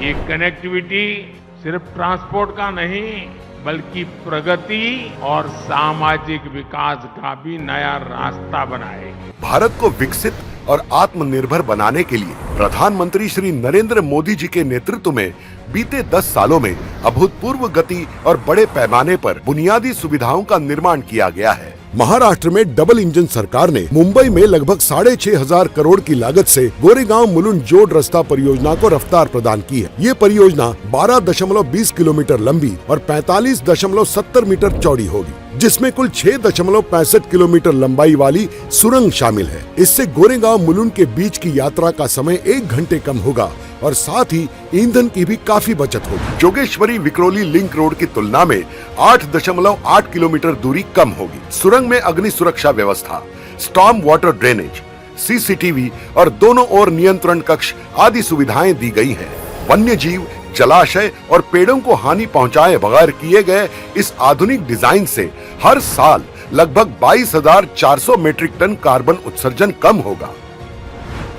ये कनेक्टिविटी सिर्फ ट्रांसपोर्ट का नहीं बल्कि प्रगति और सामाजिक विकास का भी नया रास्ता बनाएगी। भारत को विकसित और आत्मनिर्भर बनाने के लिए प्रधानमंत्री श्री नरेंद्र मोदी जी के नेतृत्व में बीते 10 सालों में अभूतपूर्व गति और बड़े पैमाने पर बुनियादी सुविधाओं का निर्माण किया गया है। महाराष्ट्र में डबल इंजन सरकार ने मुंबई में लगभग 6,500 करोड़ की लागत से गोरेगांव मुलुंड जोड़ रास्ता परियोजना को रफ्तार प्रदान की है। ये परियोजना 12.20 किलोमीटर लंबी और 45.70 मीटर चौड़ी होगी, जिसमें कुल 6.65 किलोमीटर लंबाई वाली सुरंग शामिल है। इससे गोरेगांव मुलुंड के बीच की यात्रा का समय 1 घंटे कम होगा और साथ ही ईंधन की भी काफी बचत होगी। जोगेश्वरी विक्रोली लिंक रोड की तुलना में 8.8 किलोमीटर दूरी कम होगी। सुरंग में अग्नि सुरक्षा व्यवस्था, स्टॉर्म वाटर ड्रेनेज, सीसीटीवी और दोनों ओर नियंत्रण कक्ष आदि सुविधाएं दी गई हैं। वन्य जीव, जलाशय और पेड़ों को हानि पहुंचाए बगैर किए गए इस आधुनिक डिजाइन से हर साल लगभग 22,400 मीट्रिक टन कार्बन उत्सर्जन कम होगा।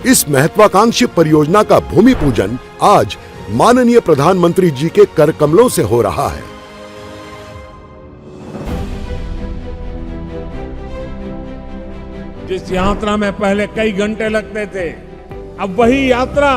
इस महत्वाकांक्षी परियोजना का भूमि पूजन आज माननीय प्रधानमंत्री जी के कर कमलों से हो रहा है। जिस यात्रा में पहले कई घंटे लगते थे, अब वही यात्रा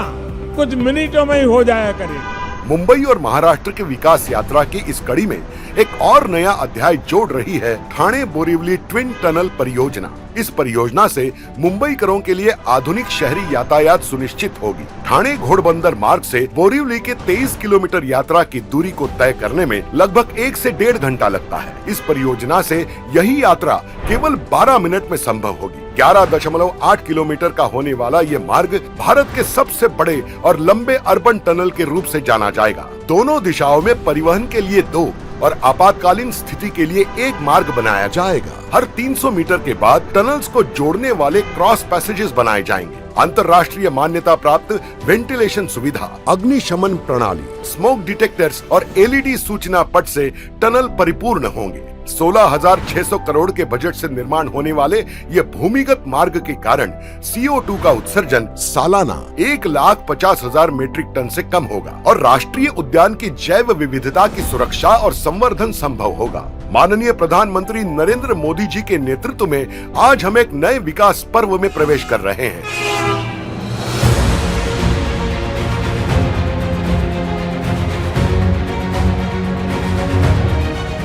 कुछ मिनटों में ही हो जाया करेगी। मुंबई और महाराष्ट्र के विकास यात्रा की इस कड़ी में एक और नया अध्याय जोड़ रही है ठाणे बोरीवली ट्विन टनल परियोजना। इस परियोजना से मुंबईकरों के लिए आधुनिक शहरी यातायात सुनिश्चित होगी। ठाणे घोड़बंदर मार्ग से बोरीवली के 23 किलोमीटर यात्रा की दूरी को तय करने में लगभग 1 से 1.5 घंटा लगता है। इस परियोजना से यही यात्रा केवल 12 मिनट में संभव होगी। 11.8 किलोमीटर का होने वाला ये मार्ग भारत के सबसे बड़े और लंबे अर्बन टनल के रूप से जाना जाएगा। दोनों दिशाओं में परिवहन के लिए 2 और आपातकालीन स्थिति के लिए 1 मार्ग बनाया जाएगा। हर 300 मीटर के बाद टनल्स को जोड़ने वाले क्रॉस पैसेजेस बनाए जाएंगे। अंतर्राष्ट्रीय मान्यता प्राप्त वेंटिलेशन सुविधा, अग्निशमन प्रणाली, स्मोक डिटेक्टर्स और एलईडी सूचना पट से टनल परिपूर्ण होंगे। 16,600 करोड़ के बजट से निर्माण होने वाले ये भूमिगत मार्ग के कारण CO2 का उत्सर्जन सालाना 1,50,000 मीट्रिक टन से कम होगा और राष्ट्रीय उद्यान की जैव विविधता की सुरक्षा और संवर्धन संभव होगा। माननीय प्रधानमंत्री नरेंद्र मोदी जी के नेतृत्व में आज हम एक नए विकास पर्व में प्रवेश कर रहे हैं।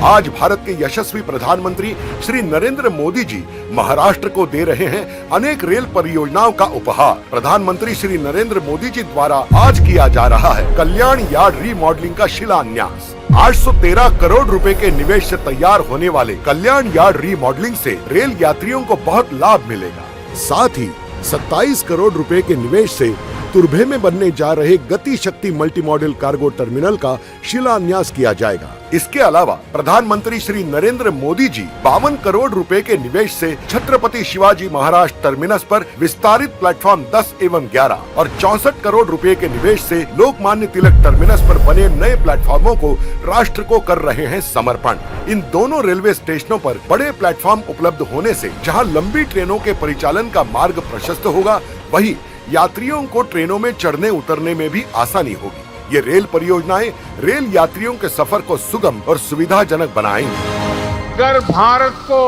आज भारत के यशस्वी प्रधानमंत्री श्री नरेंद्र मोदी जी महाराष्ट्र को दे रहे हैं अनेक रेल परियोजनाओं का उपहार। प्रधानमंत्री श्री नरेंद्र मोदी जी द्वारा आज किया जा रहा है कल्याण यार्ड रीमॉडलिंग का शिलान्यास। 813 करोड़ रुपए के निवेश से तैयार होने वाले कल्याण यार्ड रीमॉडलिंग से रेल यात्रियों को बहुत लाभ मिलेगा। साथ ही 27 करोड़ रुपए के निवेश से तुर्भे में बनने जा रहे गति शक्ति मल्टी मॉडल कार्गो टर्मिनल का शिलान्यास किया जाएगा। इसके अलावा प्रधानमंत्री श्री नरेंद्र मोदी जी 52 करोड़ रुपए के निवेश से छत्रपति शिवाजी महाराज टर्मिनस पर विस्तारित प्लेटफॉर्म 10 एवं 11 और 64 करोड़ रुपए के निवेश से लोकमान्य तिलक टर्मिनस पर बने नए प्लेटफॉर्मों को राष्ट्र को कर रहे हैं समर्पण। इन दोनों रेलवे स्टेशनों पर बड़े प्लेटफॉर्म उपलब्ध होने से जहां लंबी ट्रेनों के परिचालन का मार्ग प्रशस्त होगा, वहीं यात्रियों को ट्रेनों में चढ़ने उतरने में भी आसानी होगी। ये रेल परियोजनाएं रेल यात्रियों के सफर को सुगम और सुविधाजनक बनाएंगी। अगर भारत को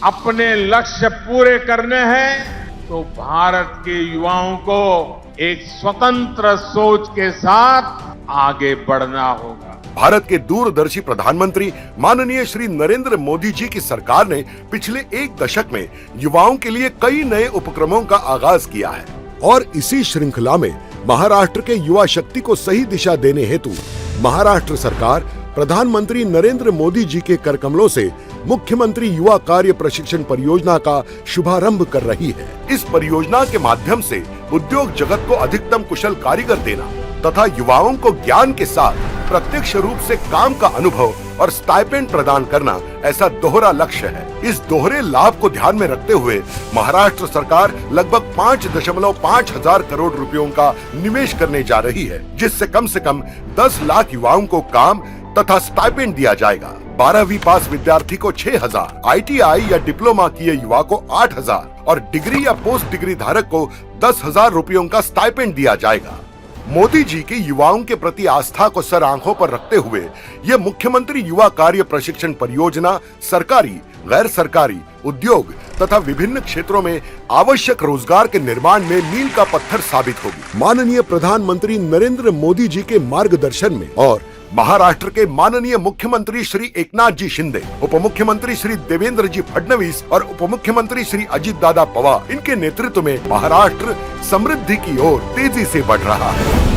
अपने लक्ष्य पूरे करने हैं तो भारत के युवाओं को एक स्वतंत्र सोच के साथ आगे बढ़ना होगा। भारत के दूरदर्शी प्रधानमंत्री माननीय श्री नरेंद्र मोदी जी की सरकार ने पिछले 1 दशक में युवाओं के लिए कई नए उपक्रमों का आगाज किया है और इसी श्रृंखला में महाराष्ट्र के युवा शक्ति को सही दिशा देने हेतु महाराष्ट्र सरकार प्रधानमंत्री नरेंद्र मोदी जी के कर कमलों से मुख्यमंत्री युवा कार्य प्रशिक्षण परियोजना का शुभारंभ कर रही है। इस परियोजना के माध्यम से उद्योग जगत को अधिकतम कुशल कारीगर देना तथा युवाओं को ज्ञान के साथ प्रत्यक्ष रूप से काम का अनुभव और स्टाइपेंड प्रदान करना ऐसा दोहरा लक्ष्य है। इस दोहरे लाभ को ध्यान में रखते हुए महाराष्ट्र सरकार लगभग 5.5 हजार करोड़ रुपयों का निवेश करने जा रही है, जिससे कम से कम 10 लाख युवाओं को काम तथा स्टाइपेंड दिया जाएगा। 12वीं पास विद्यार्थी को 6,000, ITI या डिप्लोमा किए युवा को 8,000 और डिग्री या पोस्ट डिग्री धारक को 10,000 रुपयों का स्टाइपेंड दिया जाएगा। मोदी जी की युवाओं के प्रति आस्था को सर आंखों पर रखते हुए ये मुख्यमंत्री युवा कार्य प्रशिक्षण परियोजना सरकारी, गैर सरकारी, उद्योग तथा विभिन्न क्षेत्रों में आवश्यक रोजगार के निर्माण में मील का पत्थर साबित होगी। माननीय प्रधानमंत्री नरेंद्र मोदी जी के मार्गदर्शन में और महाराष्ट्र के माननीय मुख्यमंत्री श्री एकनाथ जी शिंदे, उप मुख्यमंत्री श्री देवेंद्र जी फडणवीस और उप मुख्यमंत्री श्री अजित दादा पवार, इनके नेतृत्व में महाराष्ट्र समृद्धि की ओर तेजी से बढ़ रहा है।